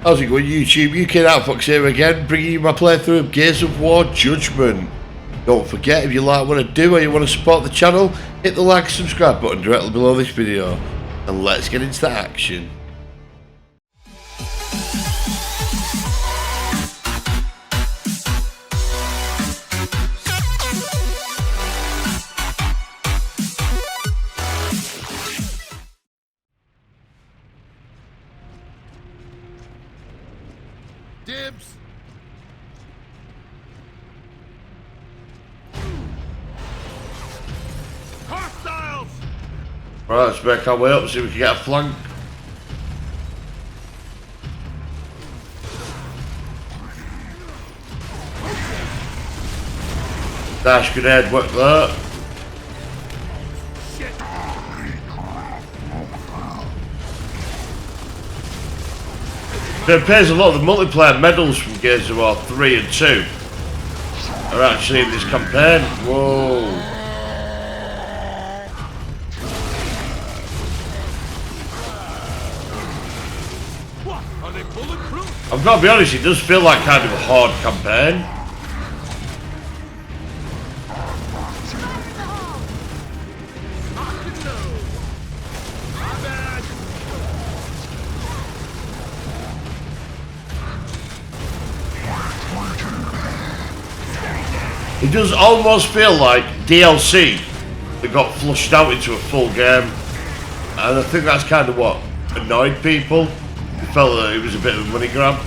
How's it going, YouTube? UK Outfox here again, bringing you my playthrough of Gears of War Judgment. Don't forget, if you like what I do or you want to support the channel, hit the like and subscribe button directly below this video. And let's get into the action. Dibs. Hostiles. Right, let's make our way up, see if we can get a flank. Dash grenade work there. It appears a lot of the multiplayer medals from Gears of War 3 and 2 are actually in this campaign. Whoa. Are they bulletproof? I've got to be honest, it does feel like kind of a hard campaign. It does almost feel like DLC that got flushed out into a full game, and I think that's kind of what annoyed people. They felt that it was a bit of a money grab.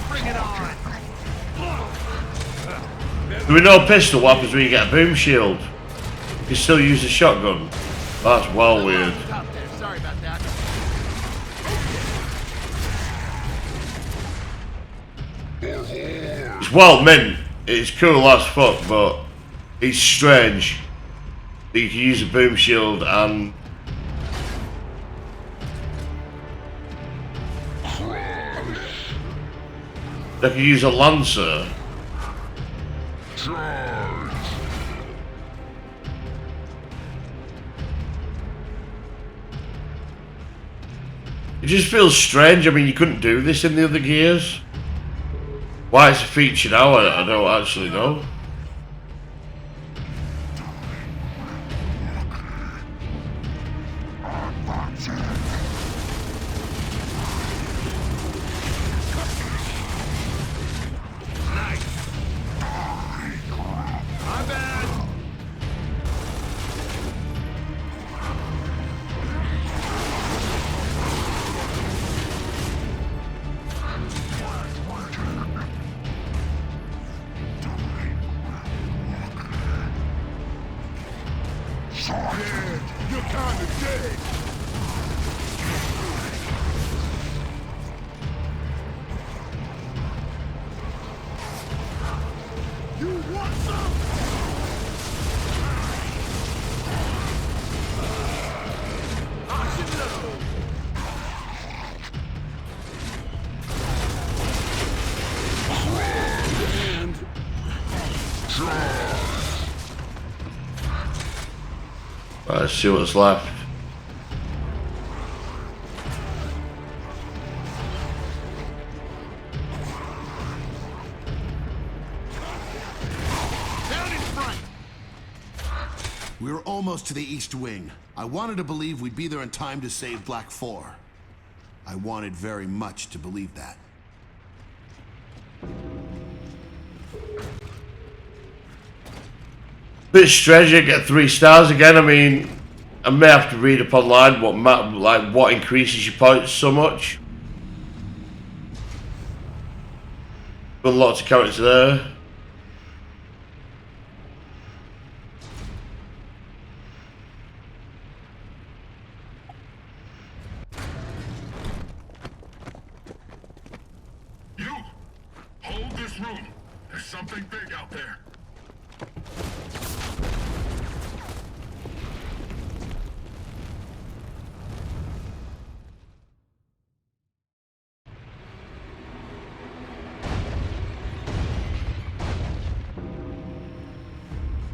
Bring it on. Do we know pistol what happens when you get a boom shield? You can still use a shotgun. That's well weird. Stop there. Sorry about that. It's well meant. It's cool as fuck, but it's strange that you can use a boom shield and they can use a lancer. It just feels strange. I mean, you couldn't do this in the other Gears. Why it's a feature now, I don't actually know. My bad. Dead. You're kind of dead. You want some? I should know. And Right, let's see what's left. down in front. We're almost to the East Wing. I wanted to believe we'd be there in time to save Black 4. I wanted very much to believe that. Bit strange to get 3 stars again. I mean, I may have to read up online what increases your points so much. Got lots of characters there. You! Hold this room! There's something big out there!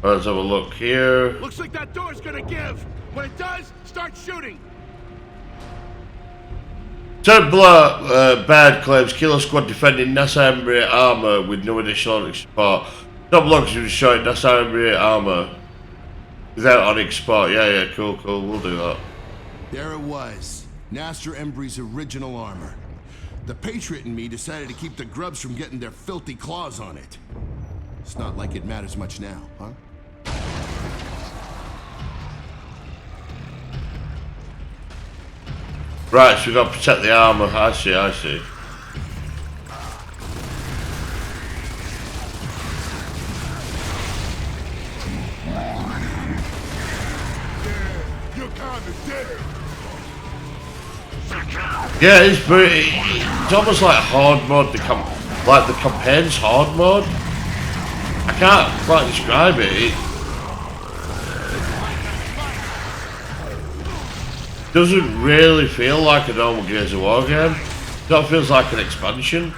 Let's have a look here. Looks like that door's gonna give. When it does, start shooting. Baird claims Killer Squad defending NASA Embraer armor with no additional Onyx support. Top logs was showing NASA Embraer armor without Onyx support. Yeah, cool, we'll do that. There it was. NASA Embry's original armor. The Patriot and me decided to keep the grubs from getting their filthy claws on it. It's not like it matters much now, huh? Right, so we've got to protect the armor. I see. Yeah, you're kinda dead. Yeah, it's pretty. It's almost like hard mode. Like the campaign's hard mode. I can't quite describe it. It doesn't really feel like a normal Gears of War game. It feels like an expansion.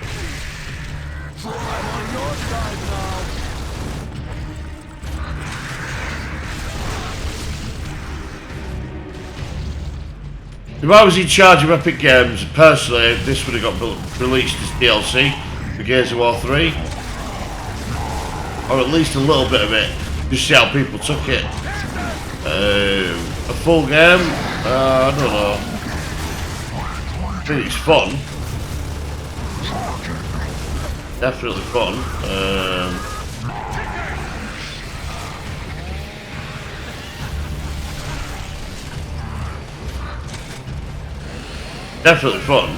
If I was in charge of Epic Games, personally, this would have got released as DLC for Gears of War 3. Or at least a little bit of it, just see how people took it. A full game? I don't know. I think it's fun. Definitely fun. Definitely fun.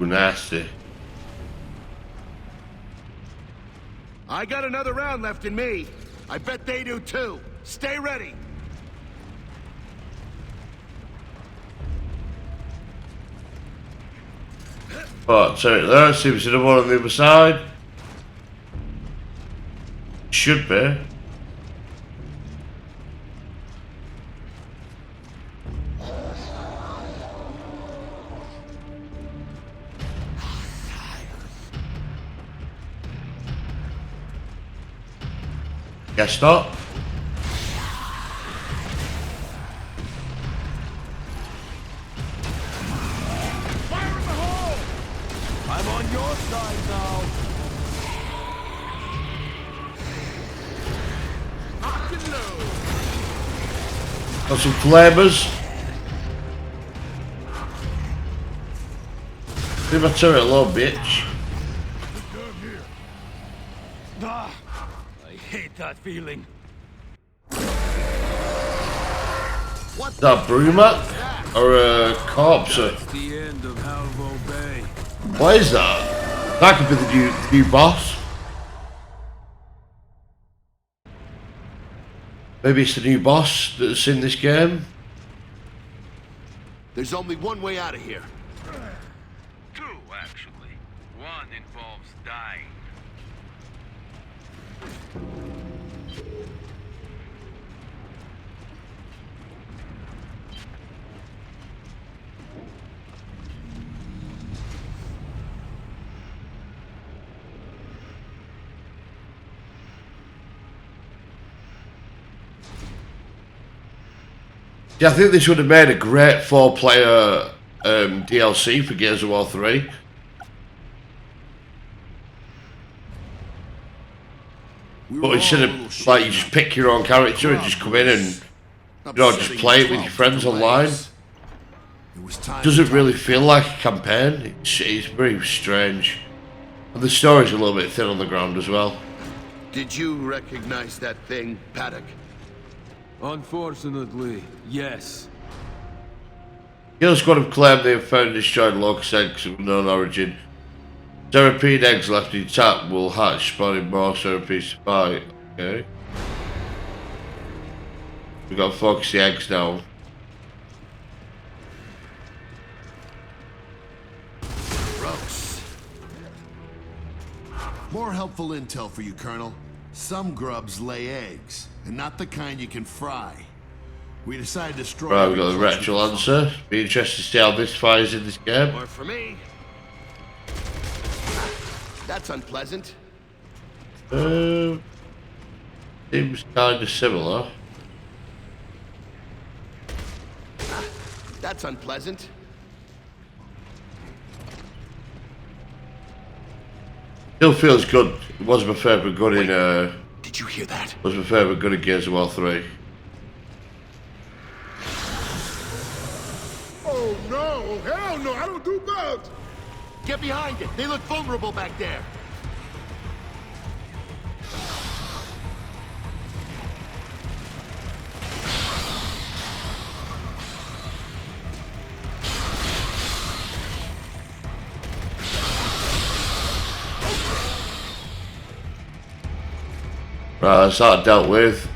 Nasty. I got another round left in me. I bet they do too. Stay ready. Oh, sorry, there seems to be one on the other side. Should be. Guess not. Fire in the hole! I'm on your side now. Lock and load. Got some flamers. Leave my turret alone, bitch. I hate that feeling. Is that a broomer? Or a corpse? The end of Halvo Bay. What is that? That could be the new boss. Maybe it's the new boss that's in this game. There's only one way out of here. Two, actually. One involves dying. Yeah, I think this would have made a great 4-player DLC for Gears of War 3. But instead of, like, you just pick your own character and just come in and, you know, just play it with your friends online. Doesn't really feel like a campaign. It's very strange. And the story's a little bit thin on the ground as well. Did you recognize that thing, Paddock? Unfortunately, yes. Killer Squad have claimed they have found and destroyed locust eggs of unknown origin. Centipede eggs left intact will hatch, spawning more centipedes to fight. Okay. We've got to focus the eggs now. Gross. More helpful intel for you, Colonel. Some grubs lay eggs, and not the kind you can fry. We decided to destroy... Right, we've got the actual answer. Be interested to see how this fires in this game. More for me. That's unpleasant. Seems kind of similar. That's unpleasant. Still feels good. It was my favourite gun in Did you hear that? was my favourite gun in Gears of War 3. Oh no! Hell no! I don't do bugs! Get behind it. They look vulnerable back there. Right, that's that dealt with.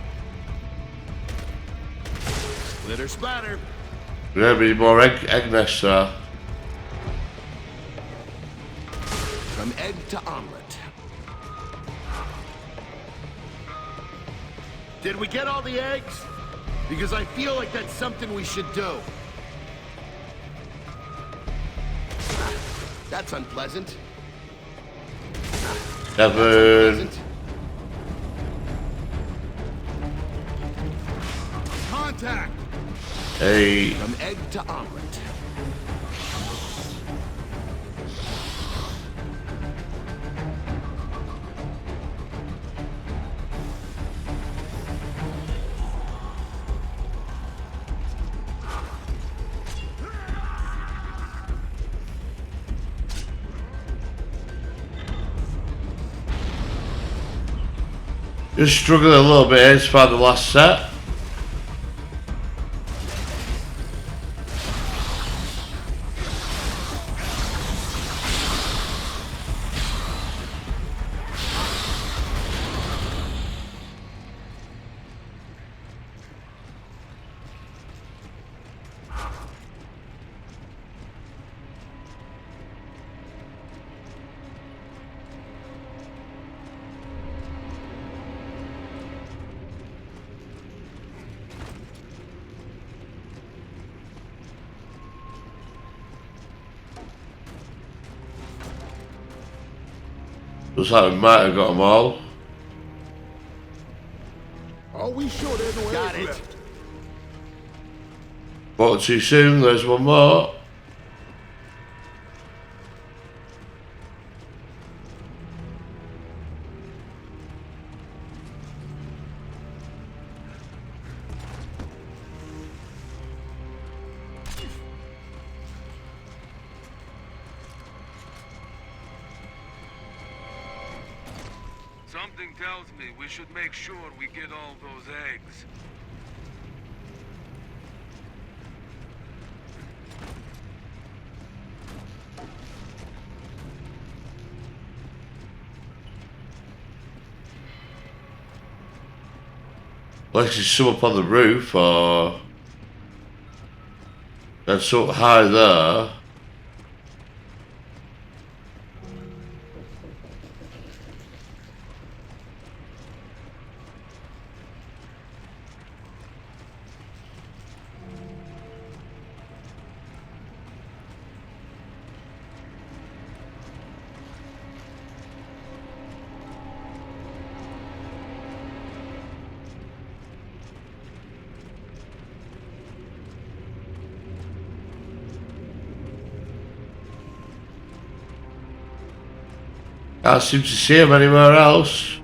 Glitter splatter. There be more egg nests there. From egg to omelet. Did we get all the eggs? Because I feel like that's something we should do. That's unpleasant. Damon. Contact. Hey. From egg to omelet. Just struggling a little bit here to find the last set. Looks like we might have got them all. Are we sure there's no Got eggs it. left? Bought it too soon, there's one more. Something tells me we should make sure we get all those eggs. Like there's some up on the roof or that's so high there. Can't seem to see him anywhere else.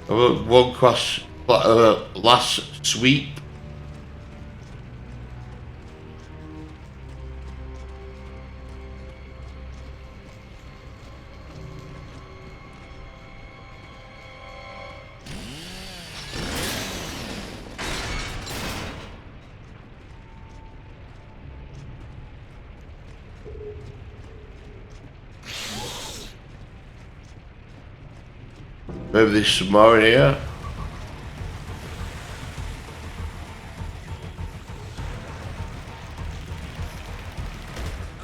One cross last sweep. Maybe there's some more in here.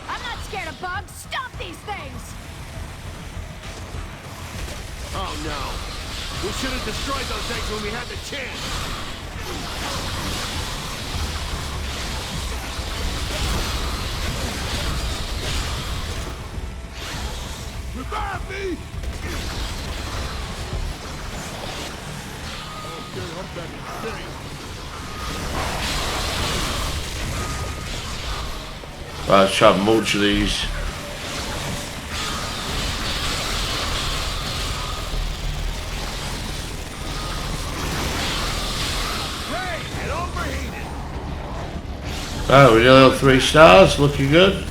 I'm not scared of bugs. Stop these things! Oh no. We should have destroyed those eggs when we had the chance. Revive me! Okay, I'm back in the game. Right, let's try and mulch these. Hey, it overheated. Right, we're nearly on 3 stars, looking good.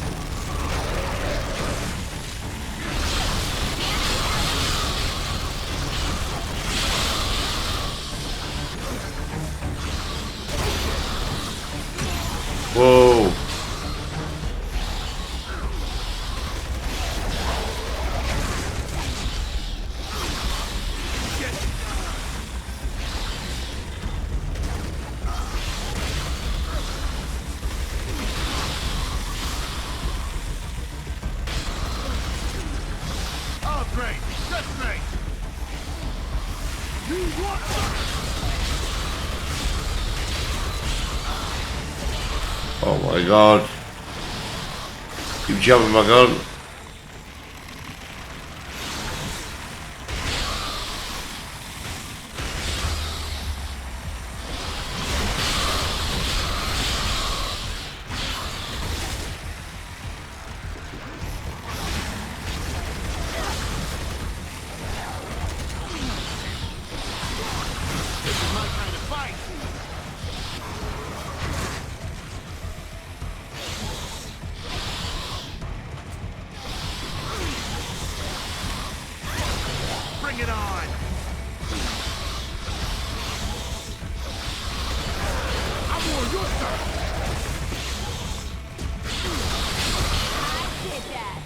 Whoa. Oh, great. Just great. You want Oh my god. Keep jumping my gun. This is my kind of fight. Bring it on. I'm on your side. I did that.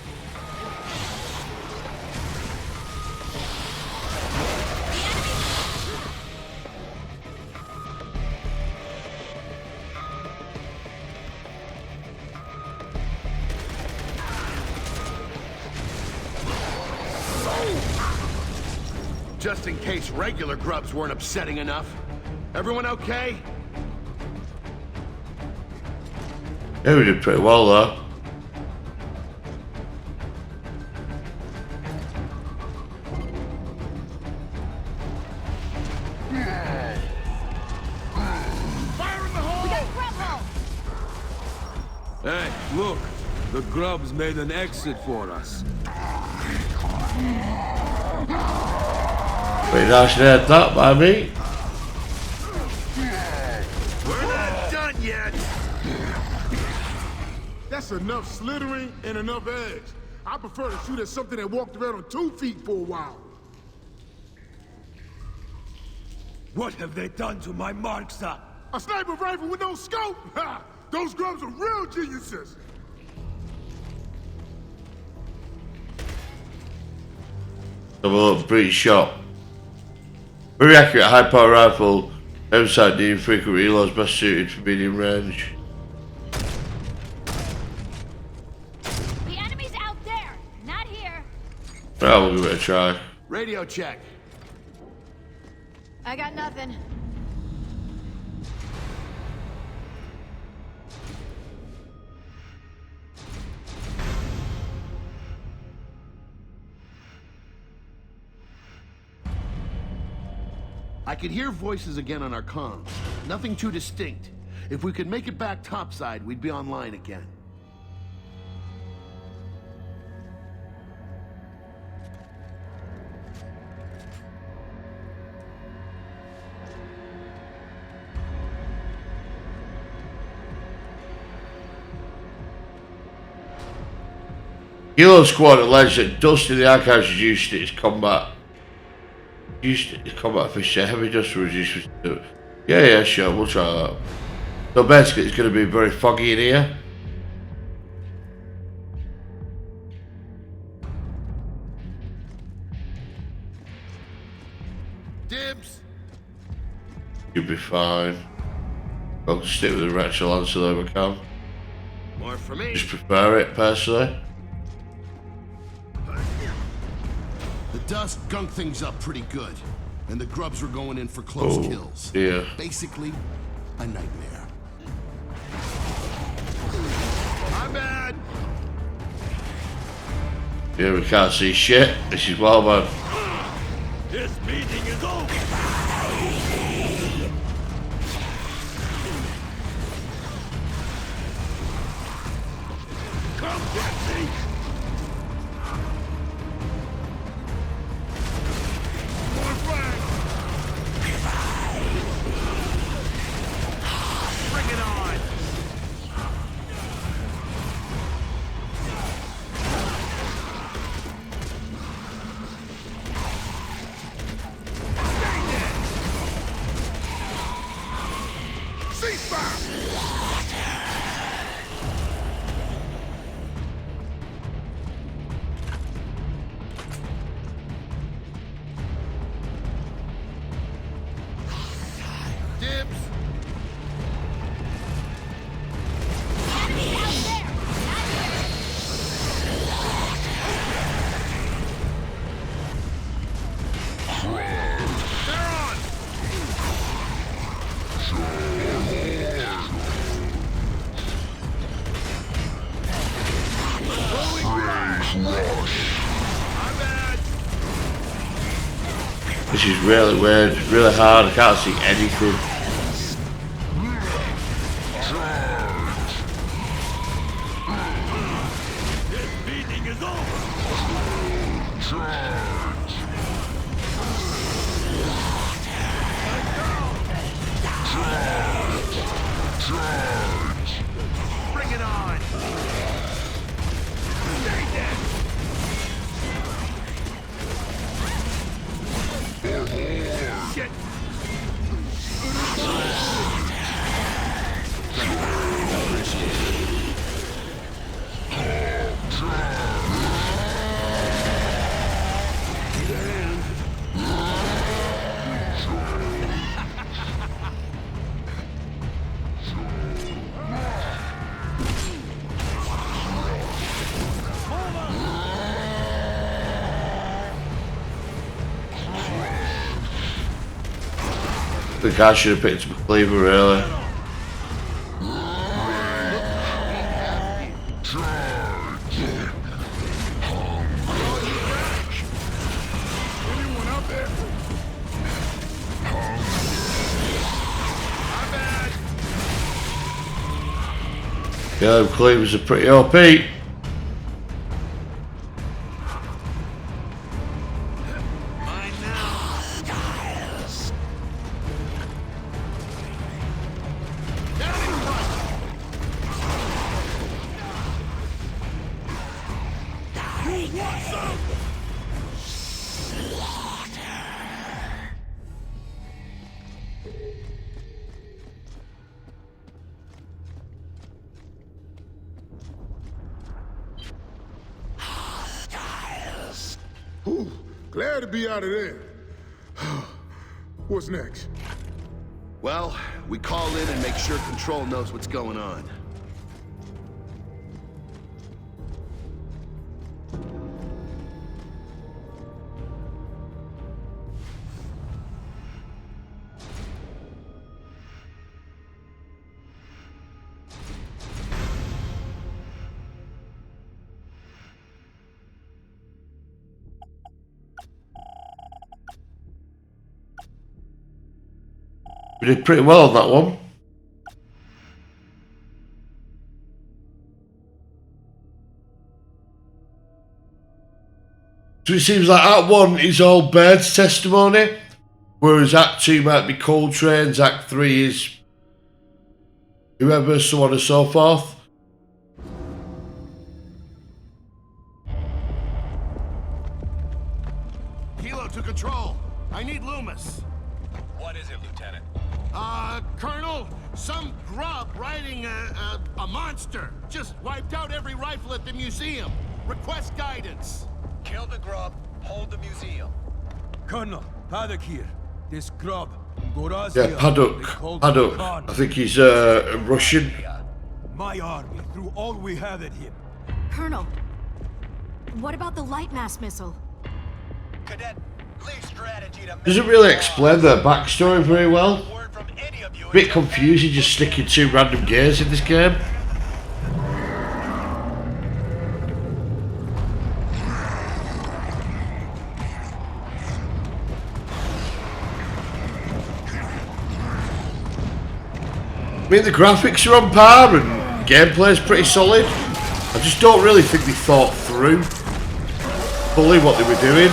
Just in case regular grubs weren't upsetting enough. Everyone okay? Yeah, we did pretty well though. Fire in the hole! We got grub hole! Hey, look. The grubs made an exit for us. Pretty nice to have that by me. We're not done yet! That's enough slithering and enough eggs. I prefer to shoot at something that walked around on 2 feet for a while. What have they done to my marksman? A sniper rifle with no scope? Ha! Those grubs are real geniuses. Have a look, pretty shot. Very accurate high power rifle. Outside needing frequent reloads, best suited for medium range. The enemy's out there, not here. Well, we'll give it a try. Radio check. I got nothing. I could hear voices again on our comms. Nothing too distinct. If we could make it back topside, we'd be online again. Kilo Squad alleged that dust in the archives is used in its combat. Used in combat fish, heavy dust was used for. Yeah, sure, we'll try that. So basically, it's going to be very foggy in here. Dibs. You'll be fine. I'll stick with the retro answer though if I can. More for me. Just prefer it personally. The dust gunked things up pretty good, and the grubs were going in for close kills. Yeah. Basically, a nightmare. My bad. Yeah, we can't see shit. This is wild, man. This meeting is over. Come get me. More flag. Bring it on. Dibs. Enemy out there! Not here! They're on. My bad. This is really weird, really hard. I can't see anything. This meeting is over. Bring it on. Stay dead. Shit. The guy should have picked up a cleaver, really. Anyone out there? My bad. Yeah, the cleavers are pretty OP. Mine now. Down in front. You want some? Whew, glad to be out of there. What's next? Well, we call in and make sure Control knows what's going on. We did pretty well on that one. So it seems like Act 1 is all Baird's testimony, whereas Act 2 might be Coltrane's, Act 3 is whoever, so on and so forth. Kilo to Control. I need Loomis. What is it, Lieutenant? Colonel, some grub riding a monster just wiped out every rifle at the museum. Request guidance. Kill the grub, hold the museum. Colonel, Paddock here. This grub, Gorazia, Yeah, they Paduk. called Paduk. Khan. I think he's Russian. My army threw all we have at him. Colonel, what about the light mass missile? Cadet, leave strategy to Doesn't really explain their backstory very well. word from any of you. Bit confusing just sticking two random gears in this game. I mean, the graphics are on par and gameplay is pretty solid. I just don't really think they thought through fully what they were doing.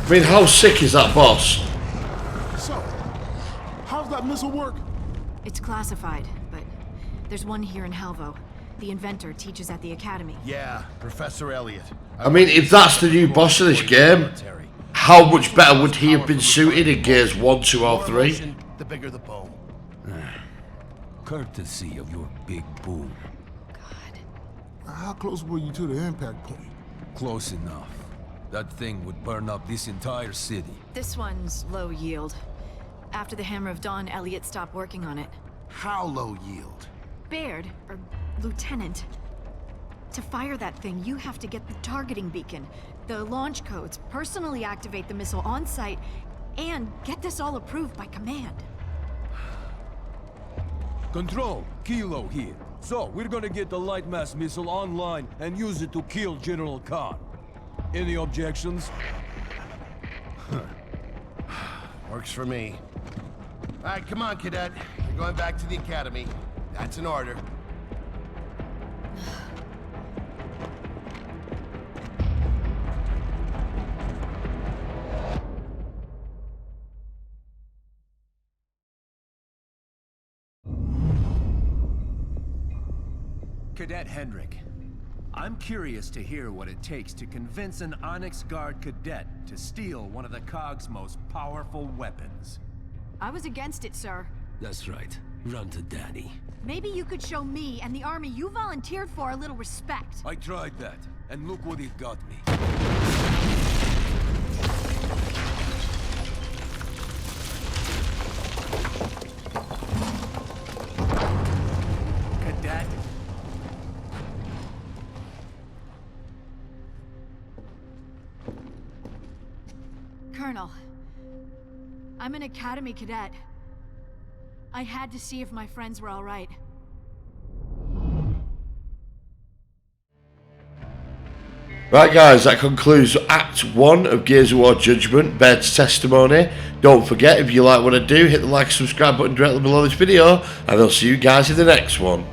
I mean, how sick is that boss? So, how's that missile work? It's classified, but there's one here in Halvo. The inventor teaches at the academy. Yeah, Professor Elliot. I mean, if that's the new boss of this game, how much better would he have been suited in Gears 1, 2 or 3? The bigger the bone. Courtesy of your big boom. How close were you to the impact point? Close enough. That thing would burn up this entire city. This one's low yield. After the Hammer of Dawn, Elliot stopped working on it. How low yield? Baird, or Lieutenant, to fire that thing, you have to get the targeting beacon, the launch codes, personally activate the missile on site, and get this all approved by command. Control, Kilo here. So, we're gonna get the light mass missile online and use it to kill General Khan. Any objections? Works for me. All right, come on, Cadet. You're going back to the academy. That's an order. Cadet Hendrik, I'm curious to hear what it takes to convince an Onyx Guard cadet to steal one of the COG's most powerful weapons. I was against it, sir. That's right. Run to Daddy. Maybe you could show me and the army you volunteered for a little respect. I tried that, and look what it got me. Cadet? Colonel, I'm an academy cadet. I had to see if my friends were all right. Right guys, that concludes Act 1 of Gears of War Judgment, Baird's testimony. Don't forget, if you like what I do, hit the like and subscribe button directly below this video, and I'll see you guys in the next one.